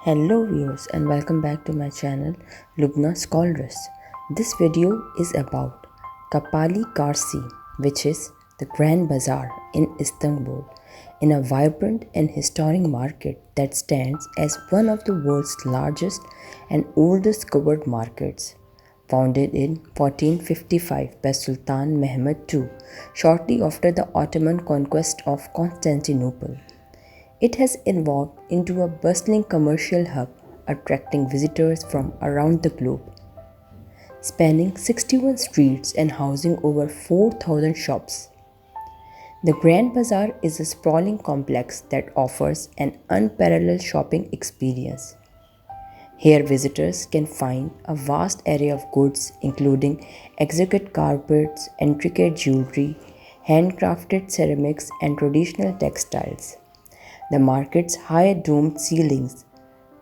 Hello viewers and welcome back to my channel Lubna Scholars. This video is about Kapali Karsi, which is the Grand Bazaar in Istanbul, in a vibrant and historic market that stands as one of the world's largest and oldest covered markets. Founded in 1455 by Sultan Mehmed II, shortly after the Ottoman conquest of Constantinople. It has evolved into a bustling commercial hub, attracting visitors from around the globe. Spanning 61 streets and housing over 4,000 shops, the Grand Bazaar is a sprawling complex that offers an unparalleled shopping experience. Here, visitors can find a vast array of goods, including exquisite carpets, intricate jewelry, handcrafted ceramics, and traditional textiles. The market's high domed ceilings,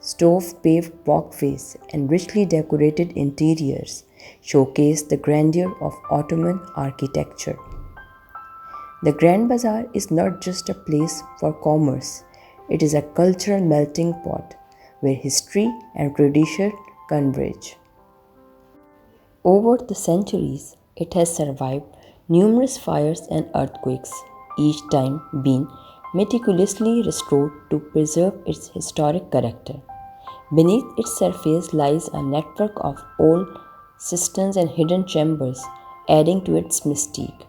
stove paved walkways, and richly decorated interiors showcase the grandeur of Ottoman architecture. The Grand Bazaar is not just a place for commerce, it is a cultural melting pot where history and tradition converge. Over the centuries, it has survived numerous fires and earthquakes, each time being meticulously restored to preserve its historic character. Beneath its surface lies a network of old cisterns and hidden chambers, adding to its mystique.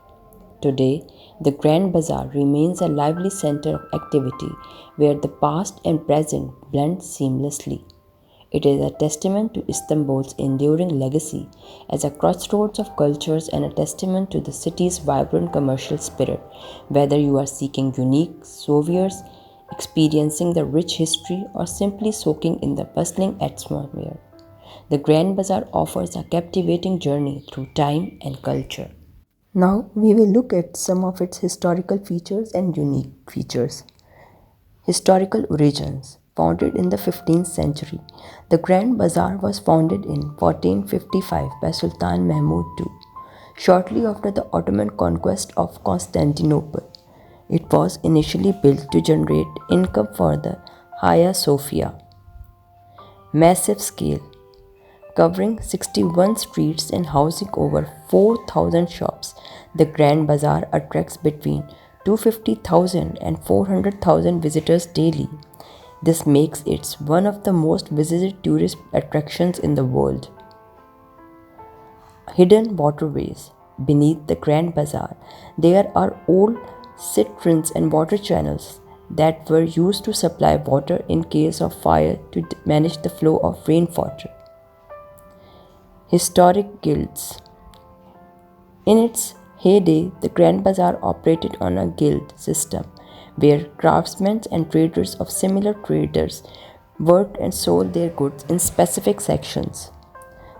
Today, the Grand Bazaar remains a lively center of activity where the past and present blend seamlessly. It is a testament to Istanbul's enduring legacy as a crossroads of cultures and a testament to the city's vibrant commercial spirit. Whether you are seeking unique souvenirs, experiencing the rich history, or simply soaking in the bustling atmosphere, the Grand Bazaar offers a captivating journey through time and culture. Now we will look at some of its historical features and unique features. Historical origins. Founded in the 15th century, the Grand Bazaar was founded in 1455 by Sultan Mahmud II, shortly after the Ottoman conquest of Constantinople. It was initially built to generate income for the Hagia Sophia. Massive scale, covering 61 streets and housing over 4,000 shops, the Grand Bazaar attracts between 250,000 and 400,000 visitors daily. This makes it one of the most visited tourist attractions in the world. Hidden waterways. Beneath the Grand Bazaar, there are old cisterns and water channels that were used to supply water in case of fire to manage the flow of rainwater. Historic guilds. In its heyday, the Grand Bazaar operated on a guild system where craftsmen and traders of similar traders worked and sold their goods in specific sections.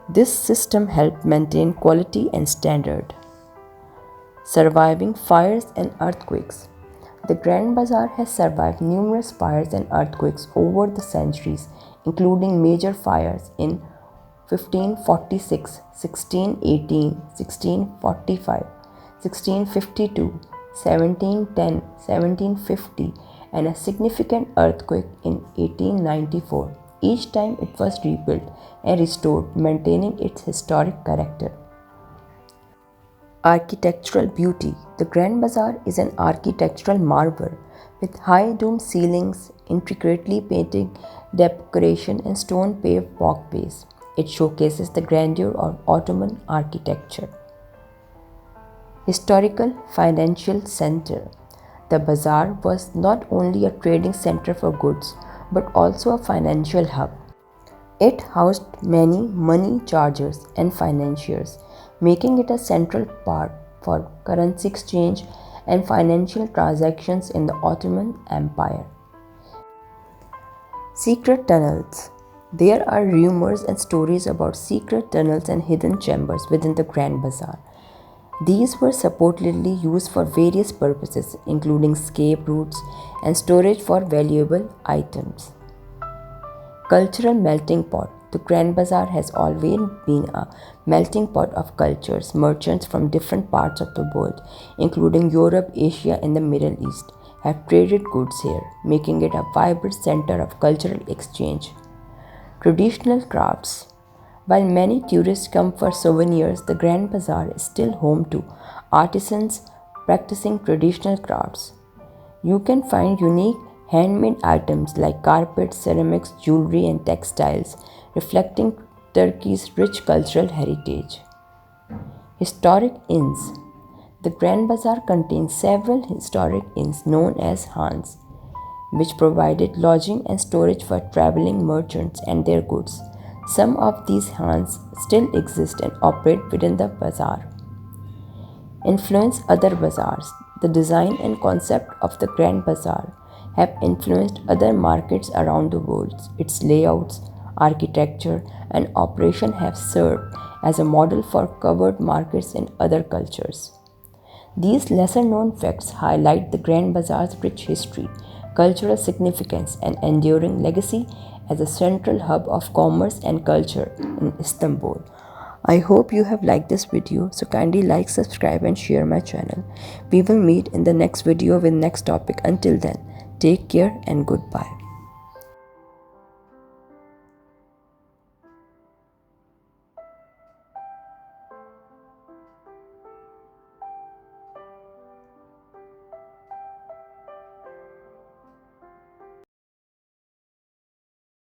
This system helped maintain quality and standard. Surviving fires and earthquakes. The Grand Bazaar has survived numerous fires and earthquakes over the centuries, including major fires in 1546, 1618, 1645, 1652, 1710, 1750, and a significant earthquake in 1894. Each time it was rebuilt and restored, maintaining its historic character. Architectural beauty. The Grand Bazaar is an architectural marvel with high domed ceilings, intricately painted decoration, and stone paved walkways. It showcases the grandeur of Ottoman architecture. Historical financial center. The bazaar was not only a trading center for goods but also a financial hub. It housed many money changers and financiers, making it a central part for currency exchange and financial transactions in the Ottoman Empire. Secret tunnels. There are rumors and stories about secret tunnels and hidden chambers within the Grand Bazaar. These were supposedly used for various purposes, including escape routes and storage for valuable items. Cultural melting pot. The Grand Bazaar has always been a melting pot of cultures, merchants from different parts of the world, including Europe, Asia, and the Middle East, have traded goods here, making it a vibrant center of cultural exchange. Traditional crafts. While many tourists come for souvenirs, the Grand Bazaar is still home to artisans practicing traditional crafts. You can find unique handmade items like carpets, ceramics, jewelry, and textiles, reflecting Turkey's rich cultural heritage. Historic inns. The Grand Bazaar contains several historic inns known as Hans, which provided lodging and storage for traveling merchants and their goods. Some of these Hans still exist and operate within the bazaar. Influence other bazaars. The design and concept of the Grand Bazaar have influenced other markets around the world. Its layouts, architecture, and operation have served as a model for covered markets in other cultures. These lesser known facts highlight the Grand Bazaar's rich history, cultural significance, and enduring legacy as a central hub of commerce and culture in Istanbul. I hope you have liked this video, so kindly like, subscribe, and share my channel. We will meet in the next video with next topic. Until then, take care and goodbye.